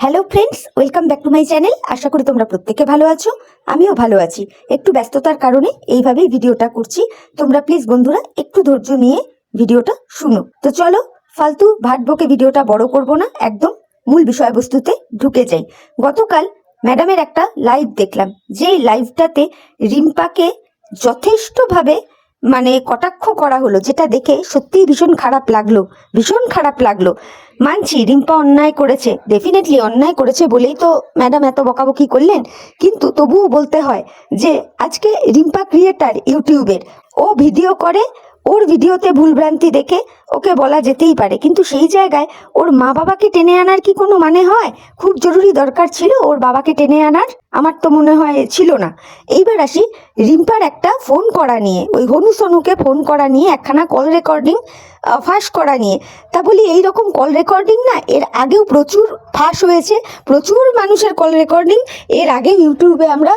Hello friends, welcome back to my channel. আশা করি তোমরা প্রত্যেকে ভালো আছো, আমিও ভালো আছি। একটু ব্যস্ততার কারণে এইভাবেই ভিডিওটা করছি। তোমরা প্লিজ বন্ধুরা একটু ধৈর্য নিয়ে ভিডিওটা শুনো। তো চলো, ফালতু ভাট বকে ভিডিওটা বড় করব না, একদম মূল বিষয়বস্তুতে ঢুকে যাই। গতকাল ম্যাডামের একটা লাইভ দেখলাম, যেই লাইভটাতে রিম্পাকে যথেষ্টভাবে কটাক্ষ করা হলো, যেটা দেখে সত্যিই ভীষণ খারাপ লাগলো। মানছি রিম্পা অন্যায় করেছে, ডেফিনেটলি অন্যায় করেছে বলেই তো ম্যাডাম এত বকাবকি করলেন, কিন্তু তবুও বলতে হয় যে আজকে রিম্পা ক্রিয়েটার ইউটিউবের, ও ভিডিও করে, ওর ভিডিওতে ভুলভ্রান্তি দেখে ওকে বলা যেতেই পারে, কিন্তু সেই জায়গায় ওর মা বাবাকে টেনে আনার কি কোনো মানে হয়? খুব জরুরি দরকার ছিল ওর বাবাকে টেনে আনার? আমার তো মনে হয় ছিল না। এইবার আসি রিম্পার একটা ফোন করা নিয়ে, ওই হনু সনুকে ফোন করা নিয়ে, একখানা কল রেকর্ডিং ফাঁস করা নিয়ে। তা বলি এইরকম কল রেকর্ডিং না এর আগেও প্রচুর ফাঁস হয়েছে, প্রচুর মানুষের কল রেকর্ডিং এর আগেও ইউটিউবে আমরা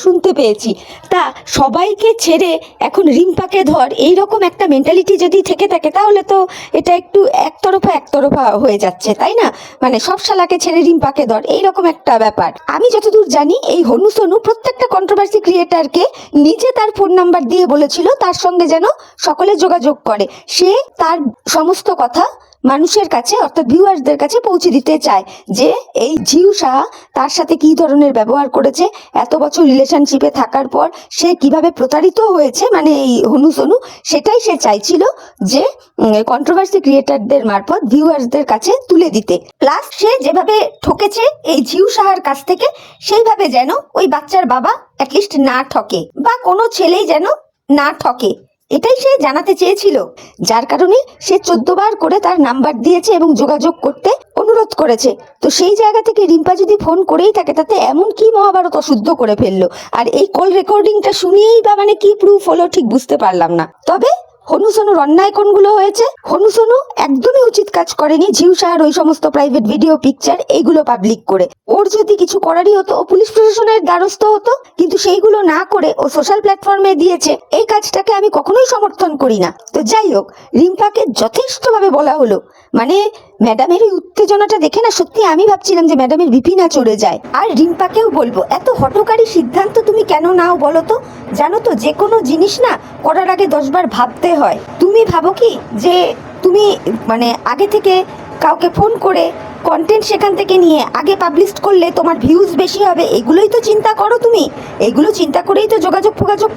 শুনতে পেয়েছি। তা সবাইকে ছেড়ে এখন রিম্পাকে ধর, এইরকম একটা মেন্টালিটি যদি থেকে থাকে তাহলে তো এটা একটু একতরফা হয়ে যাচ্ছে, তাই না? সব শালাকে ছেড়ে রিম্পাকে ধর, এইরকম একটা ব্যাপার। আমি যতদূর জানি এই হনু সনু প্রত্যেকটা কন্ট্রোভার্সি ক্রিয়েটারকে নিজে তার ফোন নাম্বার দিয়ে বলেছিল তার সঙ্গে যেন সকলে যোগাযোগ করে। সে তার সমস্ত কথা মানুষের কাছে, অর্থাৎ ভিউয়ার্সদের কাছে পৌঁছে দিতে চায় যে এই ঝিউ সাহা তার সাথে কি ধরনের ব্যবহার করেছে, এত বছর রিলেশনশিপে থাকার পর সে কিভাবে প্রতারিত হয়েছে, এই হনু সনু, সেটাই সে চাইছিল যে কন্ট্রোভার্সি ক্রিয়েটারদের মারফত ভিউয়ার্সদের কাছে তুলে দিতে। প্লাস সে যেভাবে ঠকেছে এই ঝিউ সাহার কাছ থেকে, সেইভাবে যেন ওই বাচ্চার বাবা অ্যাটলিস্ট না ঠকে, বা কোনো ছেলেই যেন না ঠকে, এটাই সে জানাতে চেয়েছিল। যার কারণে সে 14 বার করে তার নাম্বার দিয়েছে এবং যোগাযোগ করতে অনুরোধ করেছে। তো সেই জায়গা থেকে রিম্পা যদি ফোন করেই থাকে, তাতে এমন কি মহাভারত অশুদ্ধ করে ফেললো? আর এই কল রেকর্ডিংটা শুনিয়েই বা কি প্রুফ হলো ঠিক বুঝতে পারলাম না। তবে হনু সনুর অন্যায় কোনগুলো হয়েছে? হনু সনু একদমই উচিত কাজ করেনি ঝিউ সাহার ওই সমস্ত প্রাইভেট ভিডিও পিকচার এইগুলো পাবলিক করে। ওর যদি কিছু করারই হতো ও পুলিশ প্রশাসনের দ্বারস্থ হতো, কিন্তু সেইগুলো না করে ও সোশ্যাল প্ল্যাটফর্মে দিয়েছে। এই কাজটাকে আমি কখনোই সমর্থন করি না। তো যাই হোক, রিম্পাকে যথেষ্টভাবে বলা হলো, ম্যাডামের ওই উত্তেজনাটা দেখে না সত্যি আমি ভাবছিলাম যে ম্যাডামের বিপি না চড়ে যায়। আর রিম্পাকেও বলবো, এত হঠকারী সিদ্ধান্ত তুমি কেন নাও বলো তো? জানো তো যে কোনো জিনিস না করার আগে 10 বার ভাবতে হয়। তুমি ভাবো কি যে তুমি আগে থেকে কাউকে ফোন করে কন্টেন্ট সেখান থেকে নিয়ে আগে পাবলিশ করলে তোমার ভিউজ বেশি হবে, এগুলোই তো চিন্তা করো তুমি। এগুলো চিন্তা করেই তো যোগাযোগ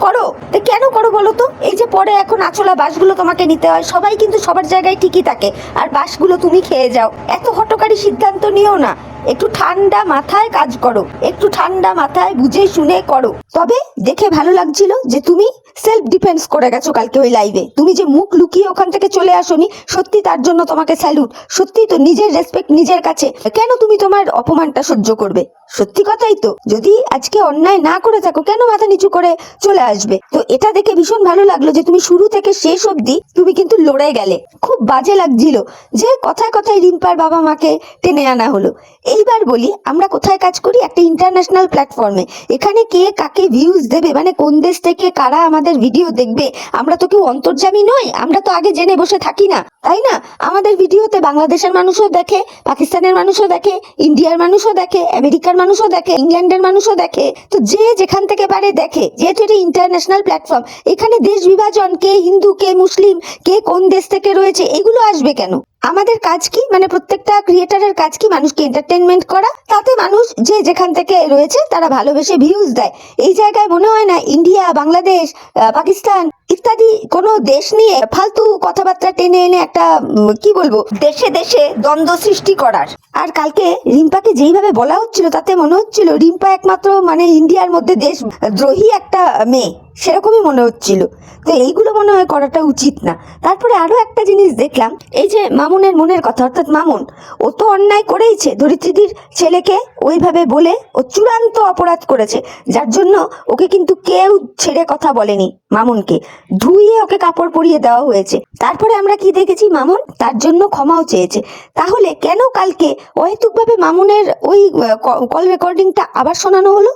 করো। তো কেন করো বলো তো? এই যে পরে এখন আচলা বাসগুলো তোমাকে নিতে হয়, সবাই কিন্তু সবার জায়গায় ঠিকই থাকে, আর বাসগুলো তুমি খেয়ে যাও। এত হঠকারী সিদ্ধান্ত নিও না, একটু ঠান্ডা মাথায় কাজ করো, একটু ঠান্ডা মাথায় বুঝে শুনে করো। তবে দেখে ভালো লাগছিল যে তুমি সেলফ ডিফেন্স করে গেছো কালকে ওই লাইভে। তুমি যে মুখ লুকিয়ে ওখান থেকে চলে আসোনি, সত্যি তার জন্য তোমাকে স্যালুট। সত্যি তো নিজের রেসপেক্ট নিজের কাছে। কেন তুমি তোমার অপমানটা সহ্য করবে? সত্যি কথাই তো, যদি আজকে অন্যায় না করে থাকো কেন মাথা নিচু করে চলে আসবে? তো এটা দেখে ভীষণ ভালো লাগলো যে তুমি শুরু থেকে শেষ অবধি তুমি কিন্তু লড়ে গেলে। খুব বাজে লাগছিল যে কথায় কথায় রিম্পার বাবা মাকে টেনে আনা হলো। এইবার বলি, আমরা কোথায় কাজ করি? একটা ইন্টারন্যাশনাল প্ল্যাটফর্মে। এখানে কে কাকে ভিউজ দেবে, কোন দেশ থেকে কারা আমাদের ভিডিও দেখবে, আমরা তো কেউ অন্তর্যামী নই, আমরা তো আগে জেনে বসে থাকি না, তাই না? আমাদের ভিডিওতে বাংলাদেশের মানুষও দেখে, পাকিস্তানের মানুষও দেখে, ইন্ডিয়ার মানুষও দেখে, আমেরিকার মানুষও দেখে, ইংল্যান্ডের মানুষও দেখে। তো যে যেখান থেকে পারে দেখে, যেহেতু এটা ইন্টারন্যাশনাল প্ল্যাটফর্ম, এখানে দেশ বিভাজন, কে হিন্দু কে মুসলিম, কে কোন দেশ থেকে রয়েছে, এগুলো আসবে কেন? আমাদের কাজ কি, প্রত্যেকটা ক্রিয়েটারের কাজ কি? মানুষকে এন্টারটেনমেন্ট করা। তাতে মানুষ যে যেখান থেকে রয়েছে তারা ভালোবেসে ভিউজ দেয়। এই জায়গায় মনে হয় না ইন্ডিয়া, বাংলাদেশ, পাকিস্তান ইত্যাদি কোনো দেশ নিয়ে ফালতু কথাবার্তা টেনে এনে একটা কি বলবো, দেশে দেশে দ্বন্দ্ব সৃষ্টি করার। আর কালকে রিম্পাকে যেইভাবে বলা হচ্ছিল, তাতে মনে হচ্ছিল রিম্পা একমাত্র ইন্ডিয়ার মধ্যে দেশদ্রোহী একটা মেয়ে, সেরকমই মনে হচ্ছিল। তো এইগুলো মনে হয় করাটা উচিত না। তারপরে আরো একটা জিনিস দেখলাম, এই যে মামুনের মনের কথা, অর্থাৎ মামুন, ও তো অন্যায় করেইছে, ধরিত্রীদির ছেলেকে ওইভাবে বলে ও চূড়ান্ত অপরাধ করেছে, যার জন্য ওকে কিন্তু কেউ ছেড়ে কথা বলেনি। মামুনকে ধুইয়ে ওকে কাপড় পরিয়ে দেওয়া হয়েছে। তারপরে আমরা কি দেখেছি, মামুন তার জন্য ক্ষমাও চেয়েছে। তাহলে কেন কালকে অহেতুকভাবে মামুনের ওই কল রেকর্ডিংটা আবার শোনানো হলো?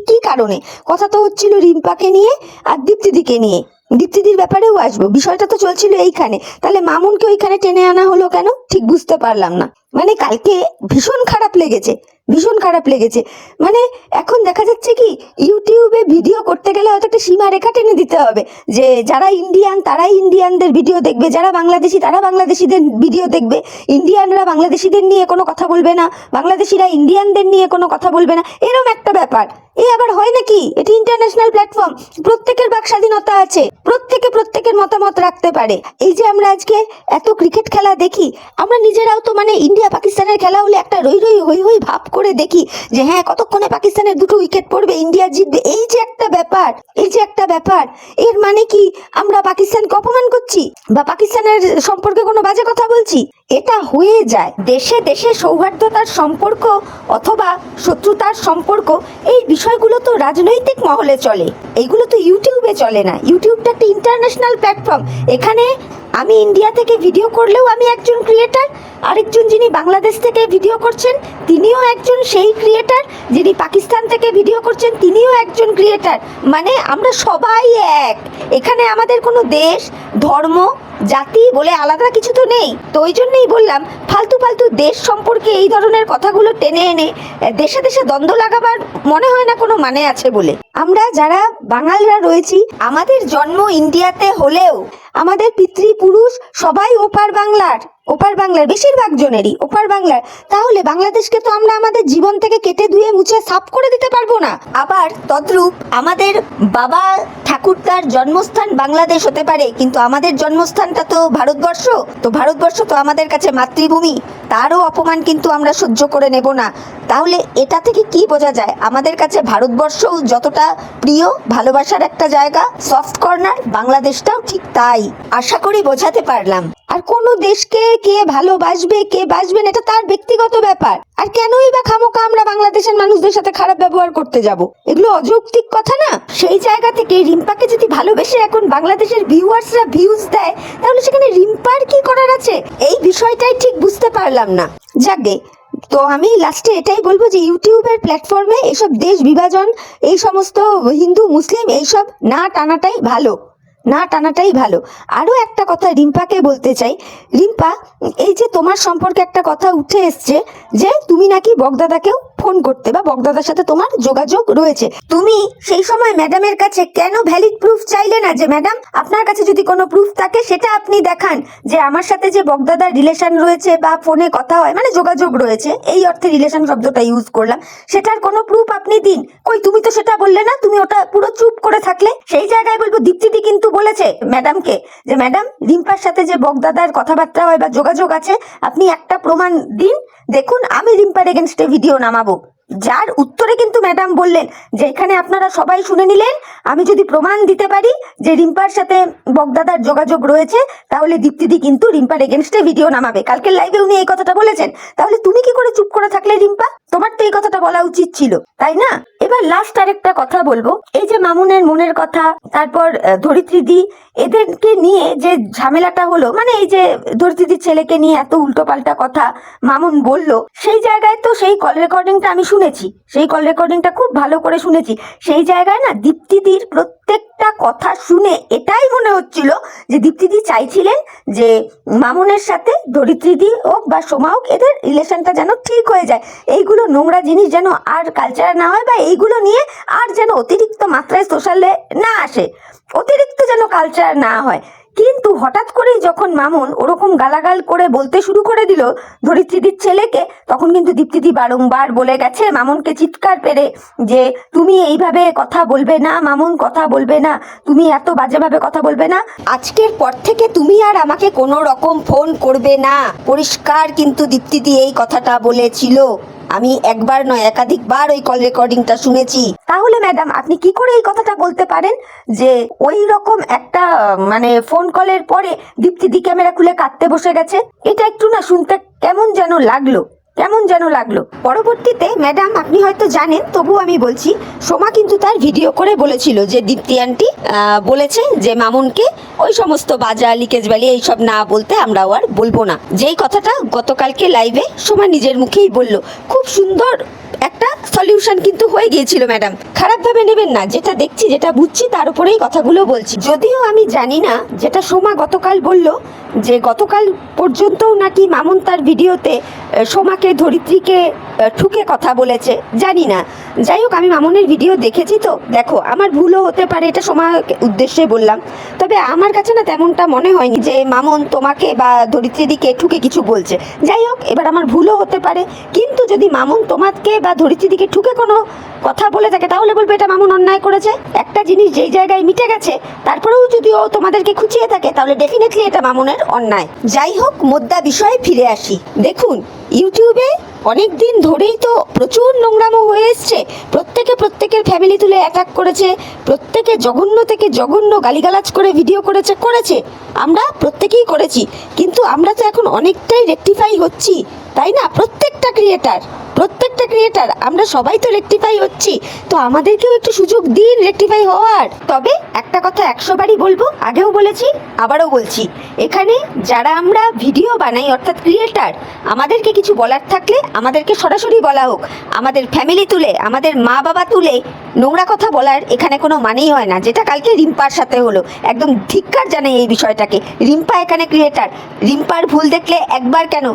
কি কারণে? কথা তো হচ্ছিল রিম্পাকে নিয়ে আর দীপ্তিদিকে নিয়ে। দীপ্তিদির ব্যাপারেও আসবো, বিষয়টা তো চলছিল এইখানে। তাহলে মামুনকে ওইখানে টেনে আনা হলো কেন? ঠিক বুঝতে পারলাম না। মানে কালকে ভীষণ খারাপ লেগেছে, ভীষণ খারাপ লেগেছে। মানে এখন দেখা যাচ্ছে কি ইউটিউবে ভিডিও করতে গেলে হয়তো একটা সীমারেখা টেনে দিতে হবে, যে যারা ইন্ডিয়ান তারাই ইন্ডিয়ানদের ভিডিও দেখবে, যারা বাংলাদেশি তারা বাংলাদেশিদের ভিডিও দেখবে, ইন্ডিয়ানরা বাংলাদেশিদের নিয়ে কোনো কথা বলবে না, বাংলাদেশিরা ইন্ডিয়ানদের নিয়ে কোনো কথা বলবে না, এরকম একটা ব্যাপার। এ আবার হয় নাকি? এটি ইন্টারন্যাশনাল প্ল্যাটফর্ম, প্রত্যেকের বাক স্বাধীনতা আছে, প্রত্যেকে প্রত্যেকের মতামত রাখতে পারে। এই যে আমরা আজকে এত ক্রিকেট খেলা দেখি, আমরা নিজেরাও তো মানে ইন্ডিয়া পাকিস্তানের খেলা হলে একটা রই রই হই হই ভাব করে দেখি যে হ্যাঁ কতক্ষণে পাকিস্তানের 2টো উইকেট পড়বে, ইন্ডিয়া জিতবে। এই যে একটা ব্যাপার, এই যে একটা ব্যাপার, এর মানে কি আমরা পাকিস্তানকে অপমান করছি বা পাকিস্তানের সম্পর্কে কোনো বাজে কথা বলছি? এটা হয়ে যায়। দেশে দেশে সৌহার্দ্যতার সম্পর্ক অথবা শত্রুতার সম্পর্ক, এই বিষয়গুলো তো রাজনৈতিক মহলে চলে, এইগুলো তো ইউটিউবে চলে না। ইউটিউবটা একটা ইন্টারন্যাশনাল প্ল্যাটফর্ম। এখানে আমি ইন্ডিয়া থেকে ভিডিও করলেও আমি একজন ক্রিয়েটার, আরেকজন যিনি বাংলাদেশ থেকে ভিডিও করছেন তিনিও একজন সেই ক্রিয়েটার, যিনি পাকিস্তান থেকে ভিডিও করছেন তিনিও একজন ক্রিয়েটার। মানে আমরা সবাই এক, এখানে আমাদের কোনো দেশ ধর্ম জাতি বলে আলাদা কিছু তো নেই। তো ওই জন্যই বললাম ফালতু ফালতু দেশ সম্পর্কে এই ধরনের কথাগুলো টেনে এনে দেশে দেশে দ্বন্দ্ব লাগাবার মনে হয় না কোনো মানে আছে বলে। আমরা যারা বাঙালরা রয়েছি, আমাদের জন্ম ইন্ডিয়াতে হলেও আমাদের পিতৃপুরুষ সবাই ওপার বাংলার, বেশিরভাগ জনেরই ওপার বাংলার। তাহলে বাংলাদেশকে তো আমরা আমাদের জীবন থেকে কেটে ধুয়ে মুছে সাফ করে দিতে পারবো না। আবার তদ্রূপ আমাদের বাবা ঠাকুরদার জন্মস্থান বাংলাদেশ হতে পারে, কিন্তু আমাদের জন্মস্থানটা তো ভারতবর্ষ। তো ভারতবর্ষ তো আমাদের কাছে মাতৃভূমি, তারও অপমান কিন্তু আমরা সহ্য করে নেব না। তাহলে এটা থেকে কি বোঝা যায়? আমাদের কাছে ভারতবর্ষ যতটা প্রিয়, ভালোবাসার একটা জায়গা, সফট কর্নার, বাংলাদেশটাও ঠিক তাই। আশা করি বোঝাতে পারলাম। আর কোনো দেশকে কে ভালোবাসবে কে বাসবে না এটা তার ব্যক্তিগত ব্যাপার। আর কেনই বা খামোকা আমরা বাংলাদেশের মানুষদের সাথে খারাপ ব্যবহার করতে যাব? এগুলো অযৌক্তিক কথা না? সেই জায়গা থেকে রিম্পাকে যদি ভালোবেসে এখন বাংলাদেশের ভিউয়ার্সরা ভিউজ দেয়, তাহলে সেখানে রিম্পার কি করার আছে? এই বিষয়টাই ঠিক বুঝতে পারলাম না। যাকে তো আমি লাস্টে এটাই বলবো যে ইউটিউবের প্ল্যাটফর্মে এসব দেশ বিভাজন, এই সমস্ত হিন্দু মুসলিম এইসব না টানাটাই ভালো, না টানাটাই ভালো। আরও একটা কথা রিম্পাকে বলতে চাই, রিম্পা এই যে তোমার সম্পর্কে একটা কথা উঠে এসছে যে তুমি নাকি বগদাদাকেও ফোন করতে বা বগদাদার সাথে তোমার যোগাযোগ রয়েছে, তুমি সেই সময় ম্যাডামের কাছে কেন ভ্যালিড প্রুফ চাইলে না যে ম্যাডাম আপনার কাছে যদি কোনো প্রুফ থাকে সেটা আপনি দেখান, যে আমার সাথে যে বগদাদার রিলেশন রয়েছে বা ফোনে কথা হয়, মানে যোগাযোগ রয়েছে, এই অর্থে রিলেশন শব্দটা ইউজ করলাম, সেটার কোনো প্রুফ আপনি দিন। কই তুমি তো সেটা বললে না, তুমি ওটা পুরো চুপ করে থাকলে। সেই জায়গায় বলবো দীপ্তিদি কিন্তু বলেছে ম্যাডামকে যে ম্যাডাম রিম্পার সাথে যে বগদাদার কথাবার্তা হয় বা যোগাযোগ আছে আপনি একটা প্রমাণ দিন, দেখুন আমি রিম্পার এগেনস্টে ভিডিও নামাবো। যার উত্তরে কিন্তু ম্যাডাম বললেন যে এখানে আপনারা সবাই শুনে নিলেন, আমি যদি প্রমাণ দিতে পারি যে রিম্পার সাথে বগদাদার যোগাযোগ রয়েছে তাহলে দীপ্তিদি কিন্তু রিম্পার এগেনস্টে ভিডিও নামাবে। কালকের লাইভে উনি এই কথাটা বলেছেন। তাহলে তুমি কি করে চুপ করে থাকলে রিম্পা? তোমার তো এই কথাটা বলা উচিত ছিল, তাই না? এবার লাস্ট আরেকটা কথা বলবো, এই যে মামুনের মনের কথা, তারপর ধরিত্রীদি, এদেরকে নিয়ে যে ঝামেলাটা হলো, মানে এই যে ধরিত্রীদির ছেলেকে নিয়ে এত উল্টো পাল্টা কথা মামুন বললো, সেই জায়গায় তো সেই কল রেকর্ডিংটা আমি শুনেছি, সেই কল রেকর্ডিংটা খুব ভালো করে শুনেছি। সেই জায়গায় না দীপ্তিদির প্রত্যেকটা কথা শুনে এটাই মনে হচ্ছিল যে দীপ্তিদি চাইছিলেন যে মামুনের সাথে ধরিত্রীদি হোক বা সোমা হোক এদের রিলেশনটা যেন ঠিক হয়ে যায়, এইগুলো নোংরা জিনিস যেন আর কালচার না হয়, বা এইগুলো নিয়ে আর যেন অতিরিক্ত মাত্রায় সোশ্যালে না আসে, অতিরিক্ত যেন কালচার না হয়। কিন্তু হঠাৎ করেই যখন মামুন ওরকম গালাগাল করে বলতে শুরু করে দিল ধরিত্রীদির ছেলেকে, তখন কিন্তু দীপ্তিদি বারংবার বলে গেছে মামুনকে চিৎকার পেরে যে তুমি এইভাবে কথা বলবে না মামুন, কথা বলবে না, তুমি এত বাজেভাবে কথা বলবে না, আজকের পর থেকে তুমি আর আমাকে কোনো রকম ফোন করবে না। পরিষ্কার কিন্তু দীপ্তিদি এই কথাটা বলেছিল, আমি একবার নয় একাধিকবার ওই কল রেকর্ডিংটা শুনেছি। তাহলে ম্যাডাম আপনি কি করে এই কথাটা বলতে পারেন যে ওই রকম একটা মানে ফোন কলের পরে দীপ্তিদি ক্যামেরা খুলে কাঁদতে বসে গেছে? এটা একটু না শুনতে কেমন যেন লাগলো, কেমন যেন লাগলো। পরবর্তীতে ম্যাডাম আপনি হয়তো জানেন, তবু আমি বলছি, সোমা কিন্তু তার ভিডিও করে বলেছিল যে দীপ্তি আন্টি বলেছে যে মামুনকে ওই সমস্ত বাজা লিকেজ বালি এইসব না বলতে আমরাও আর বলবো না, যেই কথাটা গতকালকে লাইভে সোমা নিজের মুখেই বলল। খুব সুন্দর একটা সলিউশন কিন্তু হয়ে গিয়েছিল ম্যাডাম। খারাপ ভাবে নেবেন না, যেটা দেখছি যেটা বুঝছি তার উপরেই কথাগুলো বলছি। যদিও আমি জানি না, যেটা সোমা গতকাল বলল যে গতকাল পর্যন্তও নাকি মামুন তার ভিডিওতে সোমাকে ধরিত্রীকে ঠুকে কথা বলেছে, জানি না। যাই হোক, আমি মামুনের ভিডিও দেখেছি, তো দেখো আমার ভুলও হতে পারে, এটা সোমার উদ্দেশ্যে বললাম। তবে আমার কাছে না তেমনটা মনে হয়নি যে মামুন তোমাকে বা ধরিত্রীদিকে ঠুকে কিছু বলছে। যাই হোক, এবার আমার ভুলও হতে পারে, কিন্তু যদি মামুন তোমাকে বা ধরিত্রীদিকে ঠুকে কোনো কথা বলে থাকে তাহলে বলবো এটা মামুন অন্যায় করেছে। একটা জিনিস যেই জায়গায় মিটে গেছে তারপরেও যদি ও তোমাদেরকে খুঁচিয়ে থাকে তাহলে ডেফিনেটলি এটা মামুনের অন্যায়। যাই হোক, মোদ্দা বিষয়ে ফিরে আসি। দেখুন, ইউটিউবে অনেক দিন ধরেই তো প্রচুর নোংরামো হয়ে এসছে। প্রত্যেকের ফ্যামিলি তুলে অ্যাটাক করেছে, প্রত্যেকে জঘন্য থেকে জঘন্য গালিগালাজ করে ভিডিও করেছে। আমরা প্রত্যেকেই করেছি, কিন্তু আমরা তো এখন অনেকটাই রেকটিফাই হচ্ছি, তাই না? প্রত্যেকটা ক্রিয়েটার আমরা সবাই তো রেকটিফাই হচ্ছি, তো আমাদেরকেও একটু সুযোগ দিন রেকটিফাই হওয়ার। তবে একটা কথা 100 বারই বলবো, আগেও বলেছি আবারও বলছি, এখানে যারা আমরা ভিডিও বানাই অর্থাৎ ক্রিয়েটার, আমাদেরকে কিছু বলার থাকলে আমাদেরকে সরাসরি বলা হোক। আমাদের ফ্যামিলি তুলে, আমাদের মা বাবা তুলে নোংরা কথা বলার এখানে কোনো মানেই হয় না, যেটা কালকে রিম্পার সাথে হলো। একদম ধিক্কার জানাই এই বিষয়টাকে। রিম্পা এখানে ক্রিয়েটার, রিম্পার ভুল দেখলে একবার কেন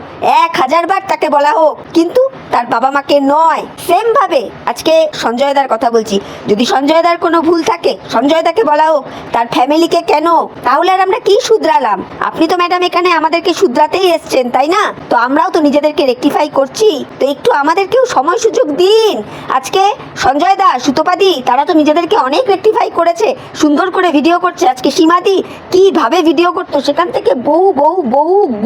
1000 বার তাকে বলা হোক, কিন্তু তার বাবা মাকে নয়। সেম ভাবে আজকে সঞ্জয় দার কথা বলছি, যদি সঞ্জয় দার কোনো ভুল থাকে সঞ্জয় দাকে বলা হোক, তার ফ্যামিলিকে কেন? তাহলে আর আমরা কি শুধরালাম? আপনি তো ম্যাডাম এখানে আমাদেরকে শুধরাতেই এসছেন, তাই না? তো আমরাও তো নিজেদেরকে রেকটিফাই করছি, তো একটু আমাদেরকেও সময় সুযোগ দিন। আজকে সঞ্জয় দা, সুতপাদি, তারা তো নিজেদেরকে অনেক রেকটিফাই করেছে, সুন্দর করে ভিডিও করছে। আজকে সীমাদি কিভাবে ভিডিও করতো সেখান থেকে বহু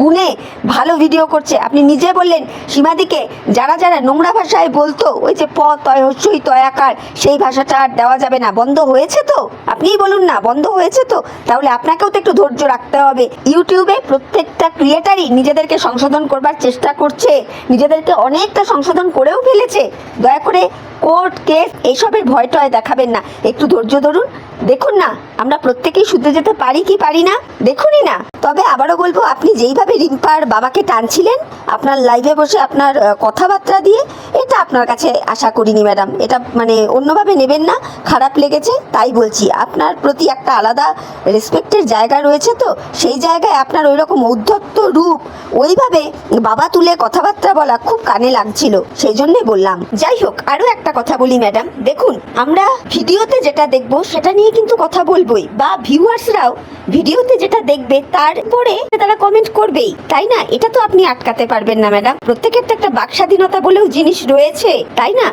গুণে ভালো ভিডিও করছে। আপনি নিজে বললেন সীমাদিকে যারা নোংরা ভাষায় বলতো, ওই যে প তয় হস্যই তয়াকার, সেই ভাষাটা আর দেওয়া যাবে না, বন্ধ হয়েছে তো? আপনিই বলুন না, বন্ধ হয়েছে তো? তাহলে আপনাকেও তো একটু ধৈর্য রাখতে হবে। ইউটিউবে প্রত্যেকটা ক্রিয়েটারই নিজেদেরকে সংশোধন করবার চেষ্টা করছে, নিজেদেরকে অনেকটা সংশোধন করেও ফেলেছে। দয়া করে কোর্ট কেস এইসবের ভয় টয় দেখাবেন না, একটু ধৈর্য ধরুন। দেখুন না, আমরা প্রত্যেকেই শুধরে যেতে পারি কি পারি না, দেখুনই না। তবে আবারও বলবো, আপনি যেইভাবে রিম্পার বাবাকে টানছিলেন আপনার লাইভে বসে, আপনার কথাবার্তা দিয়ে, এটা আপনার কাছে আশা করিনি ম্যাডাম। এটা মানে অন্যভাবে নেবেন না, খারাপ লেগেছে তাই বলছি। আপনার প্রতি একটা আলাদা রেসপেক্টের জায়গা রয়েছে, তো সেই জায়গায় আপনার ওই রকম ঔদ্ধত্য রূপ, ওইভাবে বাবা তুলে কথাবার্তা বলা খুব কানে লাগছিল, সেই জন্যে বললাম। যাই হোক, আরও একটা কথা বলি ম্যাডাম, দেখুন আমরা ভিডিওতে যেটা দেখবো সেটা নিয়ে কিন্তু কথা বলবোই, বা ভিউয়ার্সরাও ভিডিওতে যেটা দেখবে তারপরে তারা কমেন্ট করবেই, তাই না? এটা তো আপনি আটকাতে পারবেন না ম্যাডাম। প্রত্যেকের তো একটা বাক স্বাধীনতা বলেও জিনিস রয়েছে, তাই না?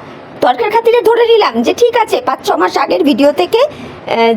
তর্কের খাতিরে ধরে নিলাম যে ঠিক আছে, 5-6 মাস আগের ভিডিও থেকে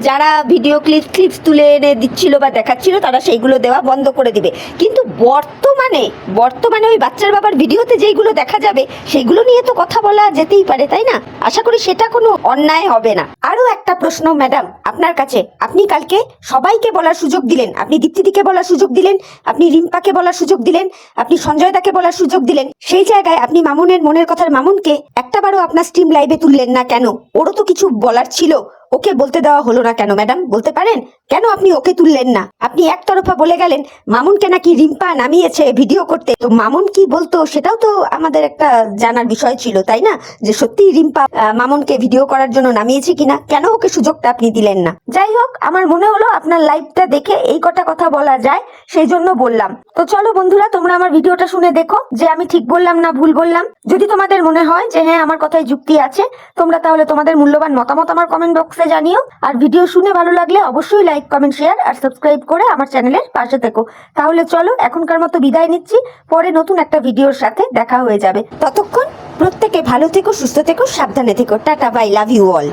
যারা ভিডিও ক্লিপস তুলে এনে দিচ্ছিল বা দেখাচ্ছিল তারা সেইগুলো দেওয়া বন্ধ করে দিবে, কিন্তু বর্তমানে ওই বাচ্চার বাবার ভিডিওতে যেইগুলো দেখা যাবে সেইগুলো নিয়ে তো কথা বলা যেতেই পারে, তাই না? আশা করি সেটা কোনো অন্যায় হবে না। আরও একটা প্রশ্ন ম্যাডাম আপনার কাছে, আপনি কালকে সবাইকে বলার সুযোগ দিলেন, আপনি দীপ্তিদিকে বলার সুযোগ দিলেন, আপনি রিম্পাকে বলার সুযোগ দিলেন, আপনি সঞ্জয় দাকে বলার সুযোগ দিলেন, সেই জায়গায় আপনি মামুনের মনের কথার মামুনকে একটাবারও আপনার স্ট্রিম লাইভে তুললেন না কেন? ওরও তো কিছু বলার ছিল, ওকে বলতে দেওয়া হলো না কেন ম্যাডাম? বলতে পারেন কেন আপনি ওকে তুললেন না? আপনি একতরফা বলে গেলেন মামুনকে নাকি রিম্পা নামিয়েছে ভিডিও করতে, তো মামুন কি বলতো সেটাও তো আমাদের একটা জানার বিষয় ছিল, তাই না? যে সত্যি রিম্পা মামুনকে ভিডিও করার জন্য নামিয়েছে কিনা, কেন ওকে সুযোগটা আপনি দিলেন না? যাই হোক, আমার মনে হলো আপনার লাইভটা দেখে এই কটা কথা বলা যায়, সেই জন্য বললাম। তো চলো বন্ধুরা, তোমরা আমার ভিডিওটা শুনে দেখো যে আমি ঠিক বললাম না ভুল বললাম। যদি তোমাদের মনে হয় যে হ্যাঁ আমার কথায় যুক্তি আছে, তোমরা তাহলে তোমাদের মূল্যবান মতামত আমার কমেন্ট বক্সে জানিও। আর ভিডিও শুনে ভালো লাগলে অবশ্যই লাইক, কমেন্ট, শেয়ার আর সাবস্ক্রাইব করে আমার চ্যানেলের পাশে থেকো। তাহলে চলো এখনকার মতো বিদায় নিচ্ছি, পরে নতুন একটা ভিডিওর সাথে দেখা হয়ে যাবে। ততক্ষণ প্রত্যেকে ভালো থেকো, সুস্থ থেকো, সাবধানে থেকো। Tata, bye, love you all.